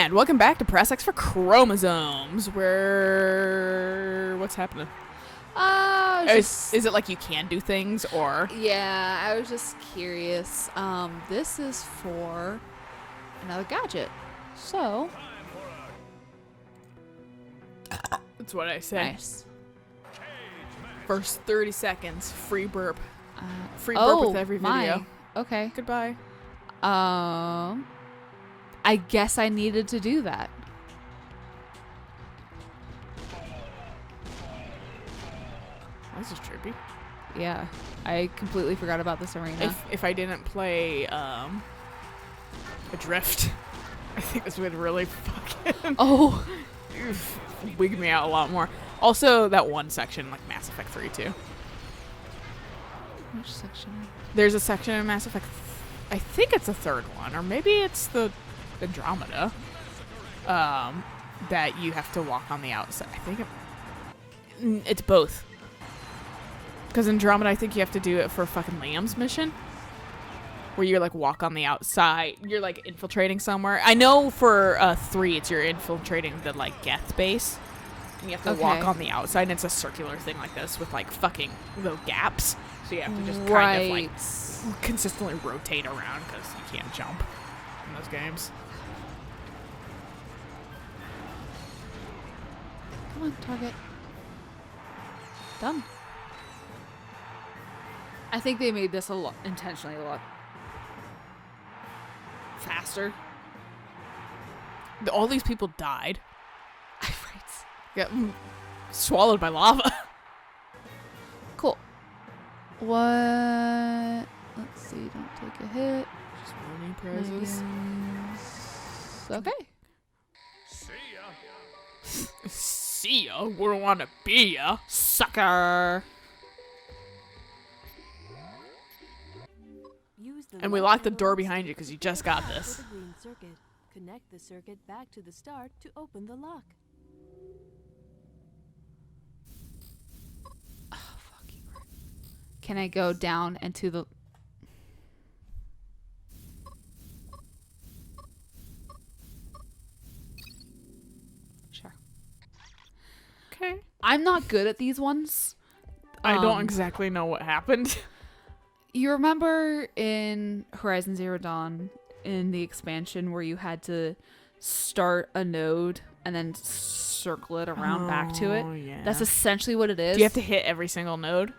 And welcome back to Press X for Chromosomes, where... What's happening? Is it like you can do things, or... Yeah, I was just curious. This is for another gadget. So... That's what I say. Nice. First 30 seconds, free burp. Free burp with every video. Okay. Goodbye. I guess I needed to do that. This is trippy. Yeah, I completely forgot about this arena. If I didn't play Adrift, I think this would really fucking wig me out a lot more. Also, that one section, like Mass Effect 3 too. Which section? There's a section in Mass Effect. I think it's the third one, or maybe it's the Andromeda. That you have to walk on the outside. I think it's both. Because Andromeda, I think you have to do it for fucking Liam's mission, where you like walk on the outside. You're like infiltrating somewhere. I know for 3, it's you're infiltrating the like Geth base, and you have to walk on the outside. And it's a circular thing like this with like fucking little gaps. So you have to just kind of like consistently rotate around because you can't jump in those games. Come on, target. Done. I think they made this intentionally a lot faster. All these people died. Right. Got swallowed by lava. Cool. What? Let's see. Don't take a hit. Just winning prizes. Okay. See ya. Wouldn't want to be ya, sucker. And we locked the door behind you because you just got this. Connect the circuit back to the start to open the lock. Oh, fuck you. Can I go down into the... Sure. Okay. I'm not good at these ones. I don't exactly know what happened. You remember in Horizon Zero Dawn, in the expansion, where you had to start a node and then circle it around back to it? Yeah. That's essentially what it is. Do you have to hit every single node?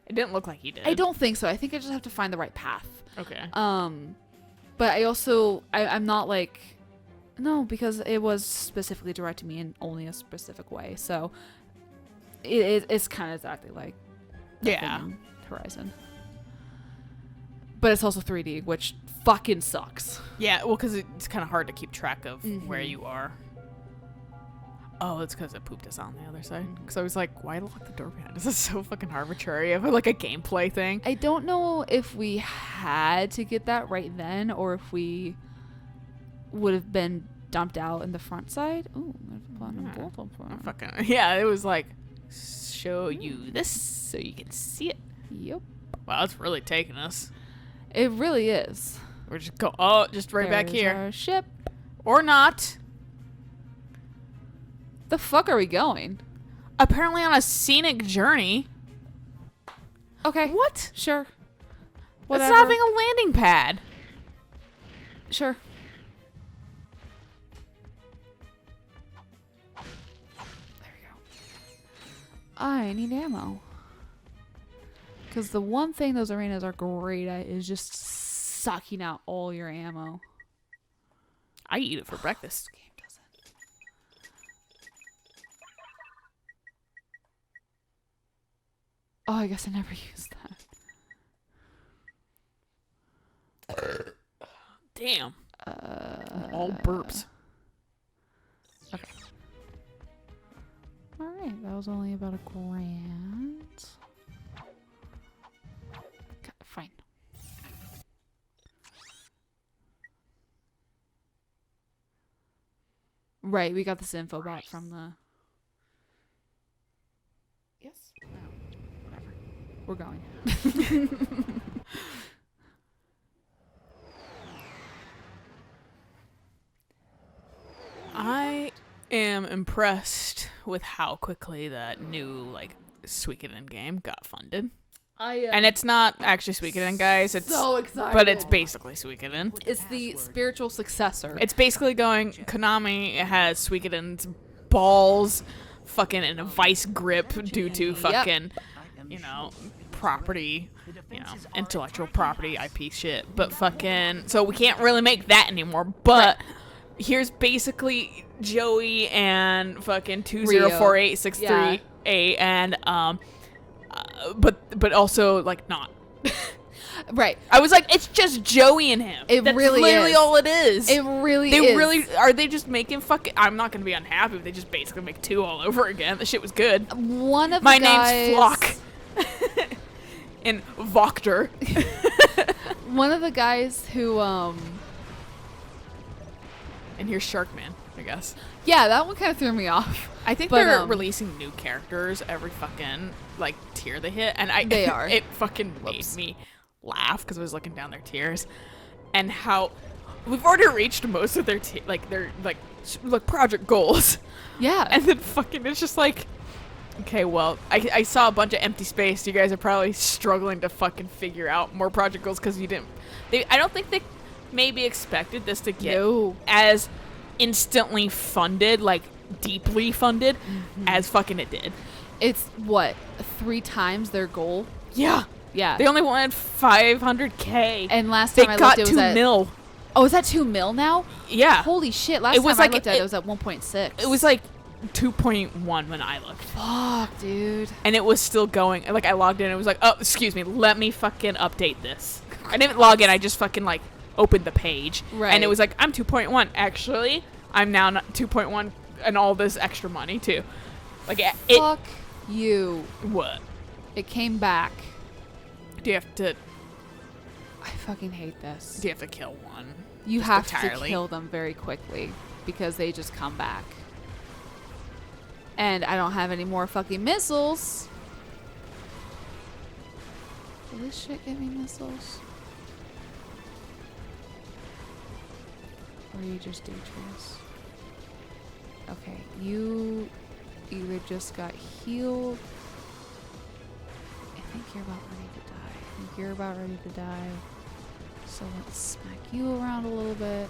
It didn't look like you did. I don't think so. I think I just have to find the right path. Okay. But I also, I'm not like... No, because it was specifically directed me in only a specific way. So it's kind of exactly like Horizon. But it's also 3D, which fucking sucks. Yeah, well, because it's kind of hard to keep track of where you are. Oh, it's because it pooped us on the other side. Because I was like, why lock the door behind us? This is so fucking arbitrary of like a gameplay thing. I don't know if we had to get that right then, or if we would have been dumped out in the front side. Ooh, Yeah, it was like, show you this so you can see it. Yep. Wow, it's really taking us. It really is. We're just just right back here. Our ship. Or not. The fuck are we going? Apparently on a scenic journey. Okay. What? Sure. What's Whatever. having a landing pad? Sure. There we go. I need ammo. Because the one thing those arenas are great at is just sucking out all your ammo. I eat it for breakfast. This game doesn't. Oh, I guess I never used that. Damn. All burps. Okay. Alright, that was only about $1,000. Fine. Right, we got this info bot from the... Yes? No. Whatever. We're going. impressed with how quickly that new like Suikoden game got funded. And it's not actually Suikoden, guys. It's so excited. but it's basically Suikoden. It's the spiritual successor. It's basically going. Konami has Suikoden's balls, fucking in a vice grip due to fucking, you know, property, you know, intellectual property, IP shit. But fucking, so we can't really make that anymore. But here's basically Joey and fucking 2048638 and but also like not. Right. I was like, it's just Joey and him. That's literally is. all it is. It really They is. really are. They just making fucking. I'm not gonna be unhappy if they just basically make 2 all over again. The shit was good. One of My the guys, name's Flock. And Voctor. one of the guys who And here's Sharkman, I guess. yeah, that one kind of threw me off. I think But, they're releasing new characters every fucking like tier they hit, and They are. It fucking made me laugh because I was looking down their tiers, and how we've already reached most of their their project goals, Yeah. and then fucking it's just like, okay, well, I saw a bunch of empty space. You guys are probably struggling to fucking figure out more project goals because you didn't. I don't think they maybe expected this to get No. as instantly funded, like deeply funded, as fucking it did. It's what 3 times their goal. Yeah. Yeah. They only wanted 500K. And last They time I got looked, it was 2 at mil. Oh, is that 2 mil now? Yeah. Holy shit! Last It was time like- I looked at it, it- it was at 1.6. It was like 2.1 when I looked. fuck, dude. And it was still going. Like, I logged in and it was like, oh, excuse me, let me fucking update this. I didn't log in. I just fucking, like, opened the page. Right. And it was like, I'm 2.1. Actually, I'm now not 2.1 and all this extra money, too. Like, it. Fuck you. What? It came back. Do you have to I fucking hate this. kill one? You just have entirely? to kill them very quickly because they just come back. And I don't have any more fucking missiles. Will this shit give me missiles? Or are you just dangerous? Okay, you either just got healed. I think you're about ready to die. I think you're about ready to die. So let's smack you around a little bit.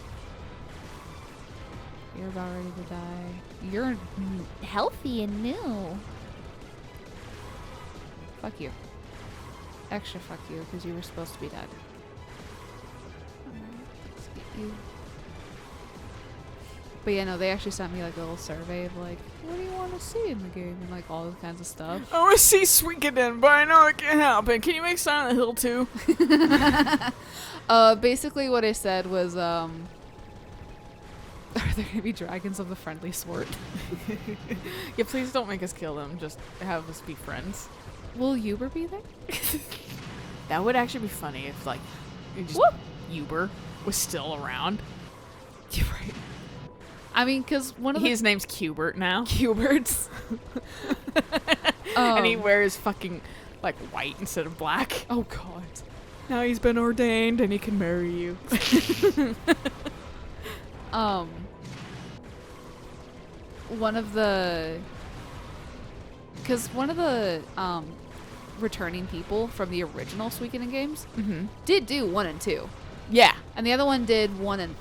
You're about ready to die. You're healthy and new. Fuck you. Extra fuck you, because you were supposed to be dead. Alright, let's get you. But yeah, no, they actually sent me like a little survey of like, what do you want to see in the game? And like all those kinds of stuff. I want to see Suikoden, but I know it can't happen. Can you make Silent Hill too? Basically what I said was, are there gonna be dragons of the friendly sort? Yeah, please don't make us kill them. Just have us be friends. Will Uber be there? That would actually be funny if, like, just Uber was still around. You're right. I mean, because one of the His name's Cubert now. Q-birds. And he wears fucking, like, white instead of black. Oh god. Now he's been ordained and he can marry you. One of the returning people from the original Suikoden games did do 1 and 2, Yeah. and the other one did 1 and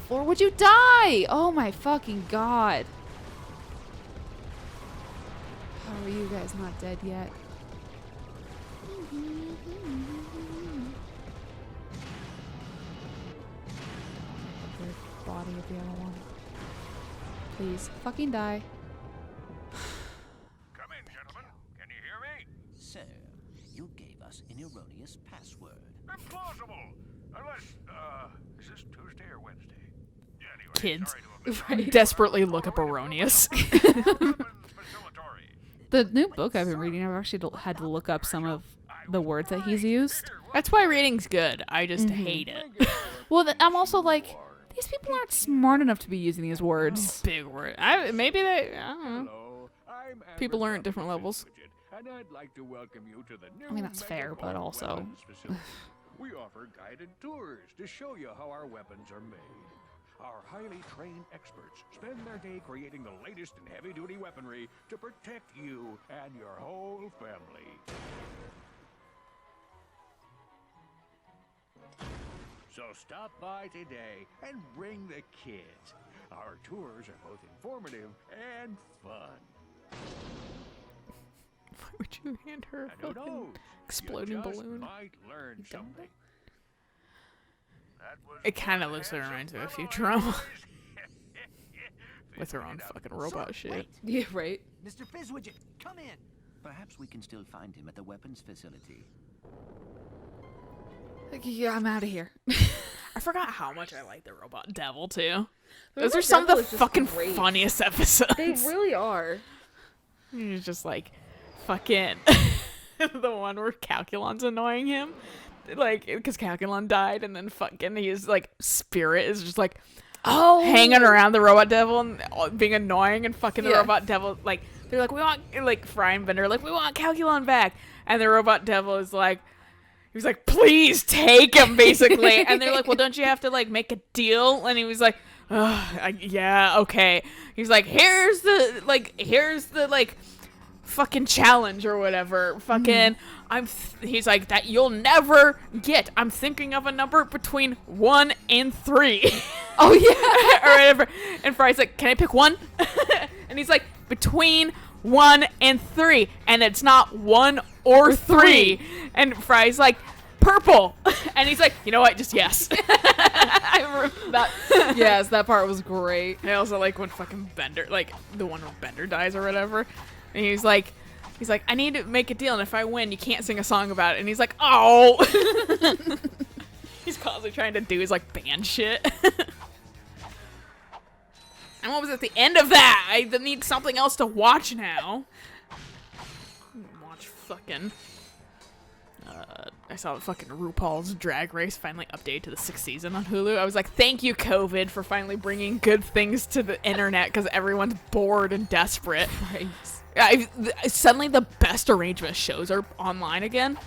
4. Would you die? Oh my fucking god! How are you guys not dead yet? The body of the other one. Please, fucking die. Come in, gentlemen. Can you hear me? Sir, you gave us an erroneous password. Implausible. Unless, is this Tuesday or Wednesday? Yeah, anyway, Kids. sorry to have Right. Desperately look up erroneous. facilitatory. The new book I've been reading, I've actually had to look up some of the words that he's used. That's why reading's good. I just hate it. Well, I'm also like, these people aren't smart enough to be using these words. Big word. Maybe they. I don't know. Hello, I'm People learn at Advertising different levels. Widget, and I'd like to welcome you to the new I mean, that's fair, but Megaphone also- weapons facility. We offer guided tours to show you how our weapons are made. Our highly trained experts spend their day creating the latest in heavy-duty weaponry to protect you and your whole family. So stop by today and bring the kids. Our tours are both informative and fun. Why would you hand her a And who fucking knows? exploding You just balloon? might learn something. That was It kind of one looks like it reminds me of handsome Futurama. fellow, With her own fucking robot shit. Yeah, right. Mr. Fizzwidget, come in. Perhaps we can still find him at the weapons facility. Like, yeah, I'm out of here. I forgot how much I like the Robot Devil too. Those Robot are some of Devil the is just fucking great. funniest episodes. They really are. He's just like, fucking, the one where Calculon's annoying him, like, because Calculon died, and then fucking his like spirit is just like, hanging around the Robot Devil and being annoying, and fucking the Yeah. Robot Devil, like, they're like, we want, like, Fry and Bender, like, we want Calculon back, and the Robot Devil is like, he was like, please take him, basically. And they're like, well, don't you have to, like, make a deal? And he was like, yeah, okay. He's like, here's the, like, fucking challenge or whatever. Fucking, he's like, that you'll never get. I'm thinking of a number between 1 and 3. Oh, yeah. Or whatever. And Fry's like, can I pick one? And he's like, between 1 and 3. And it's not 1 or 3. And Fry's like, purple. And he's like, you know what? Just yes. I remember that. Yes, that part was great. I also like when fucking Bender, like the one where Bender dies or whatever. And he's like, I need to make a deal. And if I win, you can't sing a song about it. And he's like, oh. He's constantly trying to do his like band shit. And what was at the end of that? I need something else to watch now. Watch fucking. I saw the fucking RuPaul's Drag Race finally updated to the 6th season on Hulu. I was like, thank you, COVID, for finally bringing good things to the internet because everyone's bored and desperate. Right. Suddenly the best arrangement shows are online again.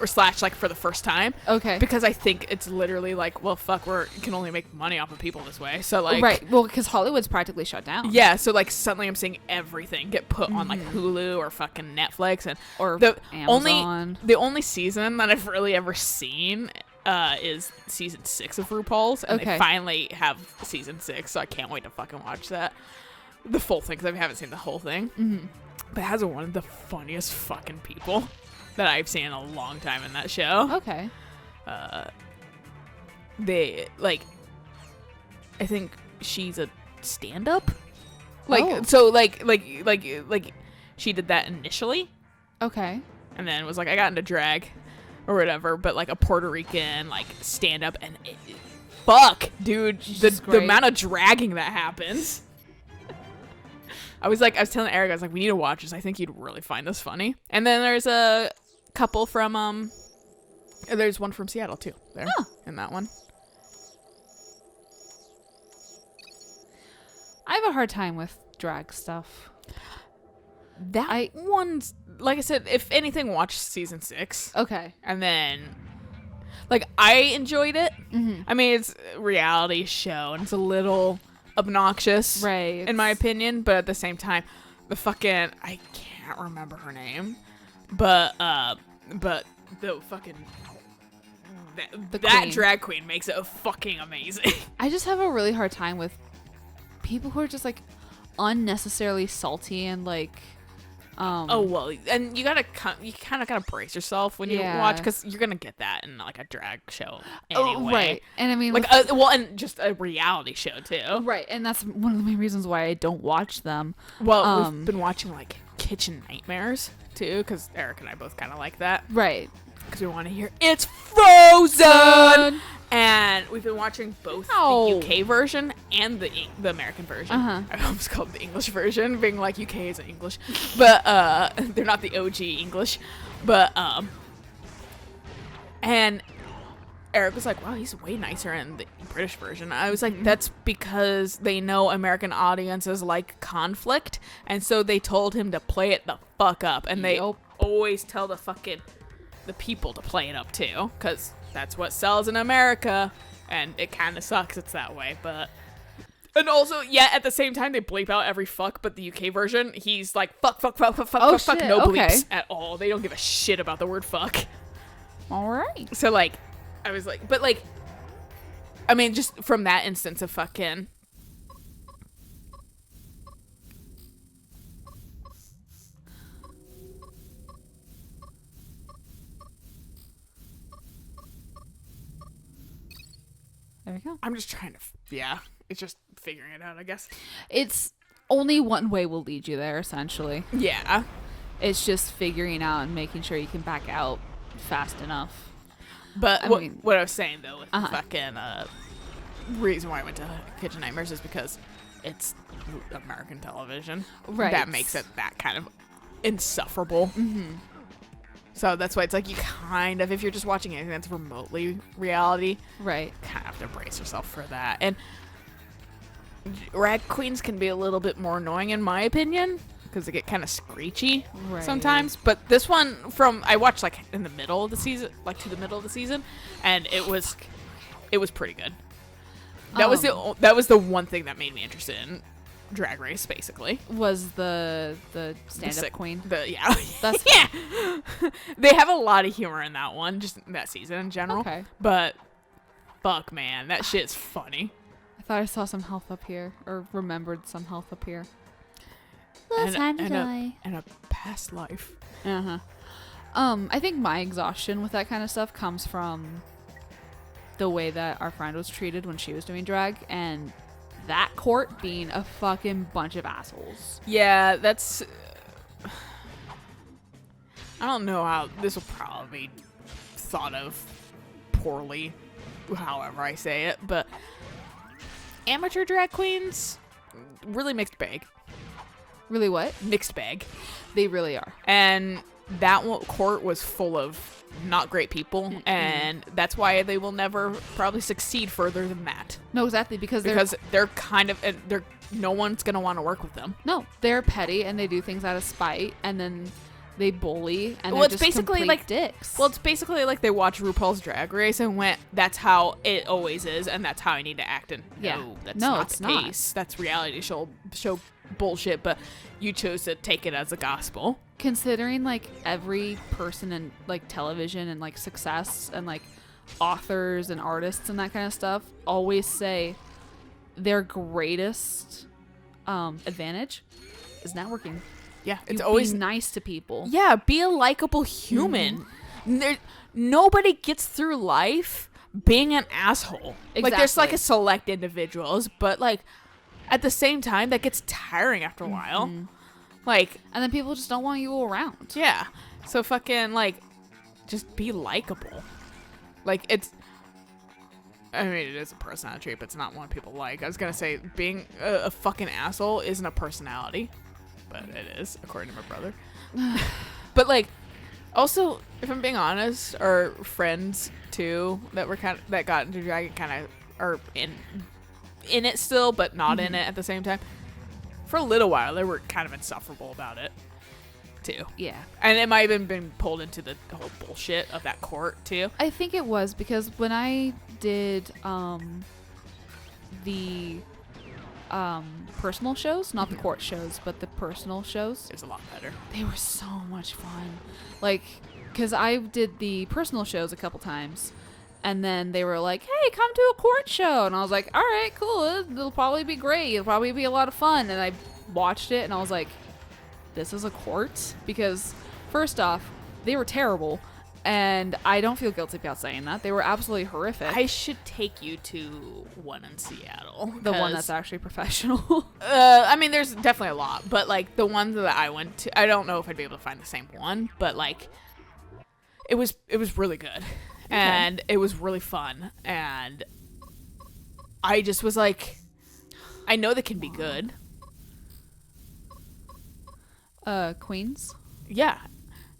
Or / like for the first time. Okay. Because I think it's literally like, well, fuck, we can only make money off of people this way. So like, right. Well, because Hollywood's practically shut down. yeah. So like suddenly I'm seeing everything get put on like Hulu or fucking Netflix and Or the Amazon. the only season that I've really ever seen is season 6 of RuPaul's, and they Okay. finally have season 6. So I can't wait to fucking watch that, the full thing, because I haven't seen the whole thing. But it has one of the funniest fucking people that I've seen in a long time in that show. Okay. They like, I think she's a stand-up. Like Oh. so like she did that initially, Okay. and then was like, I got into drag or whatever, but like a Puerto Rican like stand-up, and fuck, dude, the great. amount of dragging that happens. I was telling Eric, I was like, we need to watch this. I think you'd really find this funny. And then there's a couple from there's one from Seattle too. There in that one. I have a hard time with drag stuff. That one's, like I said, if anything, watch season 6. Okay. And then, like, I enjoyed it. I mean, it's a reality show, and it's a little obnoxious, Right. in my opinion. But at the same time, the fucking, I can't remember her name, but the fucking that queen. drag queen makes it fucking amazing. I just have a really hard time with people who are just like unnecessarily salty and like Oh well, and you kind of gotta brace yourself when you Yeah. watch, because you're gonna get that in like a drag show oh, anyway. right. And I mean Like with- and just a reality show too. right, and that's one of the main reasons why I don't watch them. Well, we've been watching like Kitchen Nightmares too, because Eric and I both kind of like that, Right. because we want to hear it's frozen. And we've been watching both Ow. the UK version and the American version. Uh-huh. I almost called it the English version, being like UK isn't English, but they're not the OG English. But and Eric was like, "Wow, he's way nicer in the British version." I was like, "That's because they know American audiences like conflict, and so they told him to play it the fuck up, and they Yup. always tell the people to play it up too, because." That's what sells in America. and it kind of sucks it's that way, but... And also, yeah, at the same time, they bleep out every fuck, but the UK version, he's like, fuck, fuck, fuck, fuck, fuck, Oh, fuck, fuck, shit, no okay. bleeps at all. They don't give a shit about the word fuck. All right. So, like, I was like, but, like, I mean, just from that instance of fucking... There we go. I'm just trying to, yeah, it's just figuring it out, I guess. It's only one way will lead you there, essentially. Yeah. It's just figuring out and making sure you can back out fast enough. But I what, mean- what I was saying, though, with Uh-huh. the fucking reason why I went to Kitchen Nightmares is because it's American television. Right. That makes it that kind of insufferable. Mm-hmm. So that's why it's like you kind of, if you're just watching anything that's remotely reality, Right. kind of have to brace yourself for that. And drag queens can be a little bit more annoying, in my opinion, because they get kind of screechy Right. sometimes. But this one, I watched like in the middle of the season, like to the middle of the season, and it was pretty good. That was the one thing that made me interested in Drag Race, basically. Was the stand-up sick- queen. Yeah. That's Yeah. They have a lot of humor in that one, just that season in general. Okay. But fuck, man, that shit's funny. I thought I saw some health up here, or remembered some health up here. And a past life. Uh-huh. I think my exhaustion with that kind of stuff comes from the way that our friend was treated when she was doing drag, and that court being a fucking bunch of assholes. Yeah, that's... I don't know how... This will probably be thought of poorly, however I say it, but amateur drag queens, really mixed bag. Really what? Mixed bag. They really are. And that court was full of not great people, and that's why they will never probably succeed further than that. No, exactly, because They're kind of... no one's going to want to work with them. they're petty and they do things out of spite, and then they bully, and Well, they're it's just basically complete like dicks. Well, it's basically like they watch RuPaul's Drag Race and went, "That's how it always is, and that's how I need to act." And Yeah. no, that's No, not it's the not. case. That's reality show bullshit. But you chose to take it as a gospel. Considering like every person in like television and like success and like authors and artists and that kind of stuff always say their greatest advantage is networking. Yeah, it's You always be nice to people. Yeah, be a likable human. Nobody gets through life being an asshole. Like there's like Exactly. a select individuals, but like at the same time that gets tiring after a while. Like, And then people just don't want you around. yeah. So fucking like just be likable. Like it's I mean, it is a personality trait, but it's not one people like. I was gonna say being a fucking asshole isn't a personality, but it is, according to my brother. But like, also, if I'm being honest, our friends too that got into drag and kind of are in it still, but not in it at the same time. For a little while, they were kind of insufferable about it too. Yeah. And it might have even been pulled into the whole bullshit of that court too. I think it was because when I did the personal shows, not the court shows, but the personal shows, It was a lot better. they were so much fun. Like, because I did the personal shows a couple times, and then they were like, hey, come to a court show. And I was like, all right, cool. It'll probably be great. It'll probably be a lot of fun. And I watched it, and I was like, this is a court? Because, first off, they were terrible. And I don't feel guilty about saying that. They were absolutely horrific. I should take you to one in Seattle. the one 'cause, that's actually professional. I mean, there's definitely a lot, but like the one that I went to, I don't know if I'd be able to find the same one, but like it was really good, and it was really fun, and I just was like, I know they can be good. Queens? Yeah.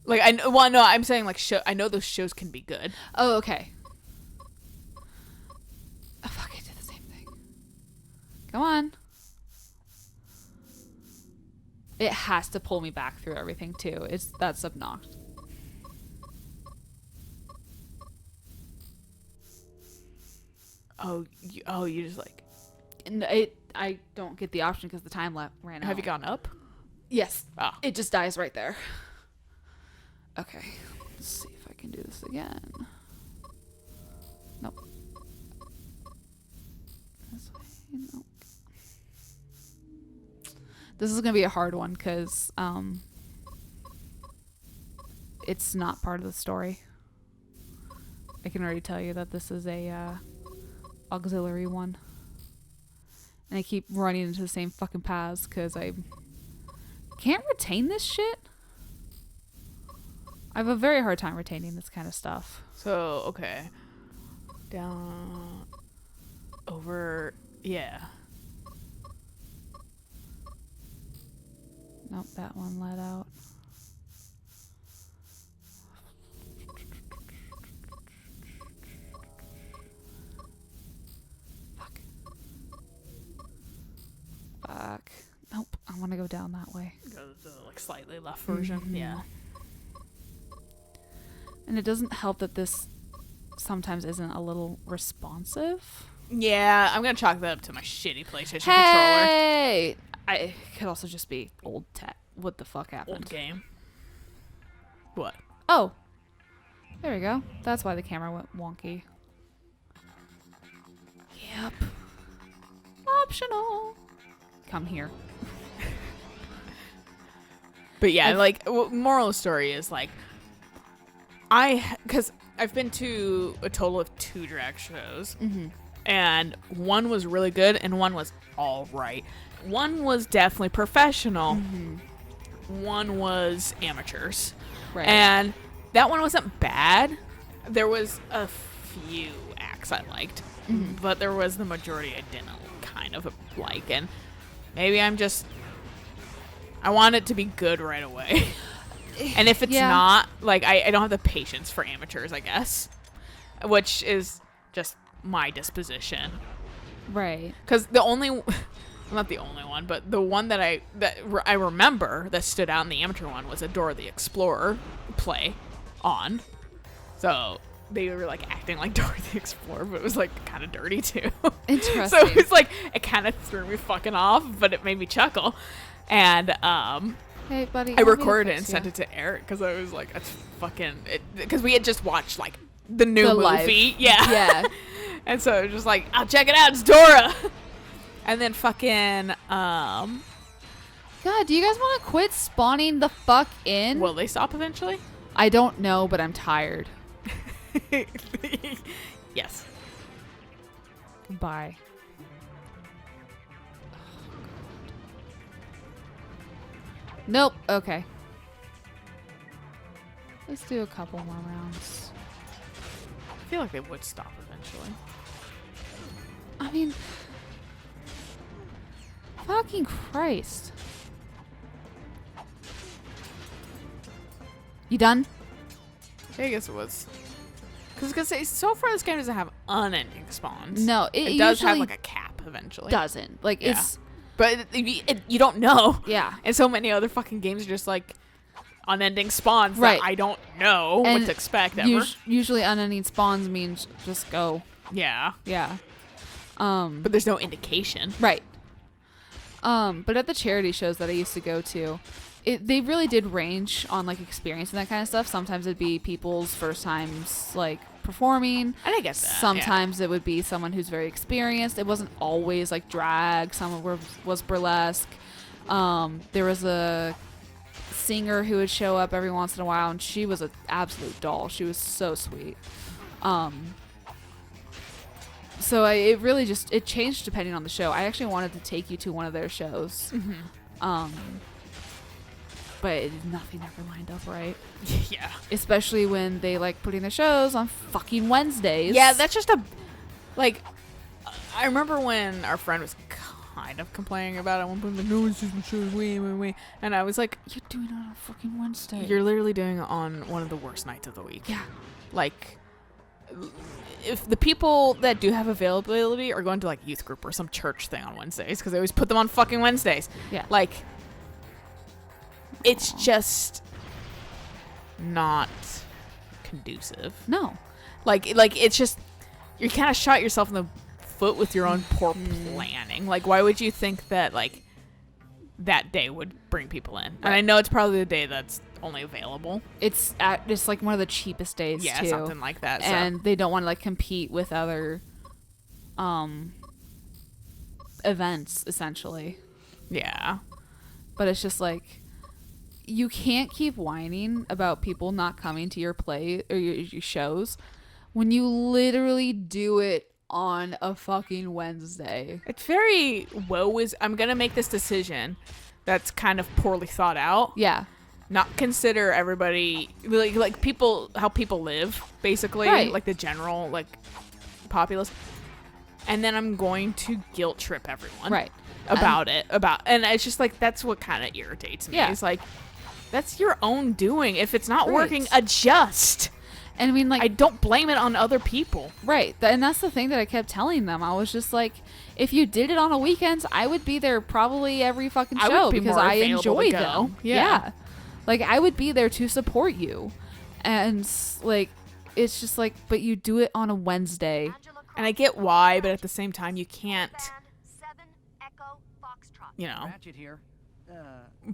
Like I'm saying like I know those shows can be good. Oh, okay. Oh, fuck, I did the same thing. Come on. It has to pull me back through everything too. That's obnoxious. You just like. And I don't get the option because the time ran out. Have you gone up? Yes. Ah. It just dies right there. Okay. Let's see if I can do this again. Nope. This way. Nope. This is gonna be a hard one because it's not part of the story. I can already tell you that this is a auxiliary one. And I keep running into the same fucking paths because I can't retain this shit. I have a very hard time retaining this kind of stuff. So, okay. Down. Over. Yeah. Nope, that one let out. Fuck. Nope, I want to go down that way. Go to the like slightly left version. Mhm. Yeah. And it doesn't help that this sometimes isn't a little responsive. Yeah, I'm gonna chalk that up to my shitty PlayStation controller. Hey! It could also just be old tech. What the fuck happened? Old game. What? Oh. There we go. That's why the camera went wonky. Yep. Optional. Come here. But yeah, like, moral of the story is like, because I've been to a total of 2 drag shows, and one was really good and one was all right. One was definitely professional. One was amateurs. Right. And that one wasn't bad. There was a few acts I liked, but there was the majority I didn't kind of like. And maybe I want it to be good right away. And if it's not, like, I don't have the patience for amateurs, I guess, which is just my disposition. Right. Because the only, well, not the only one, but the one that I remember that stood out in the amateur one was a Dora the Explorer play on. So they were like acting like Dora the Explorer, but it was like kind of dirty too. Interesting. So it was like, it kind of threw me fucking off, but it made me chuckle. And Hey, buddy. I recorded it and sent it to Eric because I was like, that's fucking, because we had just watched like the new movie. Live. Yeah. Yeah. And so it was just like, I'll check it out. It's Dora. And then fucking, God, do you guys want to quit spawning the fuck in? will they stop eventually? I don't know, but I'm tired. Yes. Bye. Nope. Okay. Let's do a couple more rounds. I feel like they would stop eventually. I mean, fucking Christ. You done? I guess it was. Because so far this game doesn't have unending spawns. No, it does have usually like a cap eventually. doesn't. Like, Yeah. it's... But you don't know. Yeah. And so many other fucking games are just like unending spawns Right. that I don't know And what to expect ever. Usually unending spawns means just go. Yeah. Yeah. But there's no indication. Right. But at the charity shows that I used to go to, they really did range on like experience and that kind of stuff. Sometimes it'd be people's first times like performing. And I guess that, Sometimes it would be someone who's very experienced. It wasn't always like drag. Some was burlesque. There was a singer who would show up every once in a while, and she was an absolute doll. She was so sweet. So it really just, it changed depending on the show. I actually wanted to take you to one of their shows. But nothing ever lined up right. Yeah. Especially when they like putting their shows on fucking Wednesdays. Yeah, that's just like, I remember when our friend was kind of complaining about it at one point, like, no one's just shows, wait. And I was like, You're doing it on a fucking Wednesday. you're literally doing it on one of the worst nights of the week. Yeah. Like, if the people that do have availability are going to like youth group or some church thing on Wednesdays, because they always put them on fucking Wednesdays. Yeah. Like, it's just not conducive. No. Like it's just, you kind of shot yourself in the foot with your own poor planning. Like, why would you think that, like, that day would bring people in? And I know it's probably the day that's only available. It's like one of the cheapest days, Yeah, too. something like that. And they don't want to, like, compete with other events, essentially. Yeah. But it's just like, you can't keep whining about people not coming to your play or your shows when you literally do it on a fucking Wednesday. It's very I'm gonna make this decision that's kind of poorly thought out. Yeah. Not consider everybody like people, how people live, basically. Right. Like the general like populace. And then I'm going to guilt trip everyone. Right. About it. And it's just like, that's what kind of irritates me. Yeah. It's like, that's your own doing. If it's not Right. working, adjust. And I mean, like, I don't blame it on other people. right. And that's the thing that I kept telling them. I was just like, if you did it on a weekends, I would be there probably every fucking I would show be because more I available enjoy to go. them. Yeah. Like, I would be there to support you. And, like, it's just like, but you do it on a Wednesday. And I get why, but at the same time, you can't, you know, Ratchet here.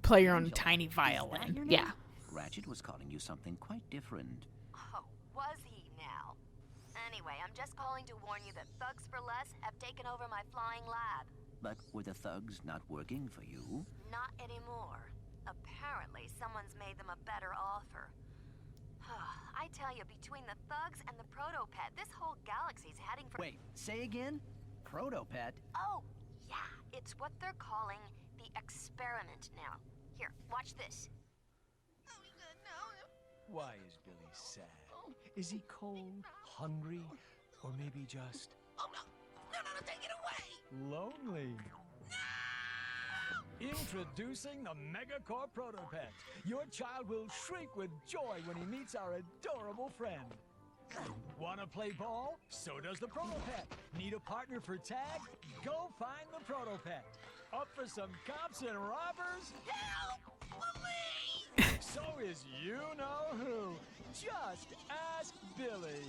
play your own Angela, tiny is that violin. your name? Yeah. Ratchet was calling you something quite different. Oh, was he now? Anyway, I'm just calling to warn you that Thugs for Less have taken over my flying lab. But were the thugs not working for you? Not anymore. Apparently, someone's made them a better offer. I tell you, between the Thugs and the Protopet, this whole galaxy's heading for— Wait, say again? Protopet? Oh, yeah, it's what they're calling the experiment now. Here, watch this. Why is Billy sad? Is he cold, hungry, or maybe just... Oh, no, take it away! lonely? Introducing the Megacore Protopet. Your child will shriek with joy when he meets our adorable friend. Want to play ball? So does the Protopet. Need a partner for tag? Go find the Protopet. Up for some cops and robbers? Help! Please! So is you-know-who. Just ask Billy.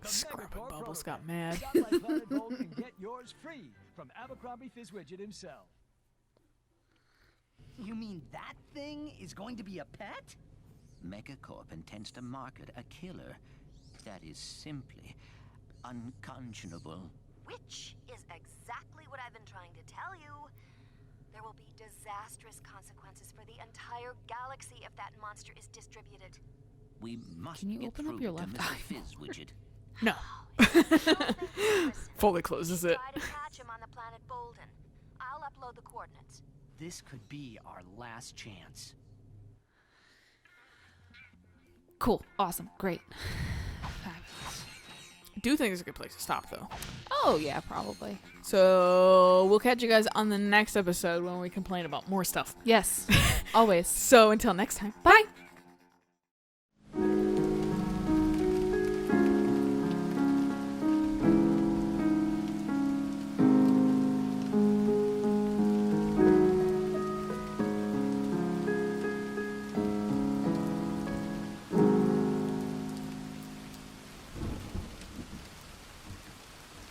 The Scrubbing Megacore Bubbles Protopet. got mad. Shop like Planet Bolt and get yours free from Abercrombie Fizzwidget himself. You mean that thing is going to be a pet? Megacorp intends to market a killer. That is simply unconscionable. Which is exactly what I've been trying to tell you. There will be disastrous consequences for the entire galaxy if that monster is distributed. We must Can you get open up through your to left Mr. eye? Fizzwidget. No. Listen, Fully closes it. try to catch him on the planet Bolden. I'll upload the coordinates. This could be our last chance. Cool. Awesome. Great. Fabulous. I do think it's a good place to stop, though. Oh, yeah, probably. So we'll catch you guys on the next episode when we complain about more stuff. Yes. Always. So until next time. Bye.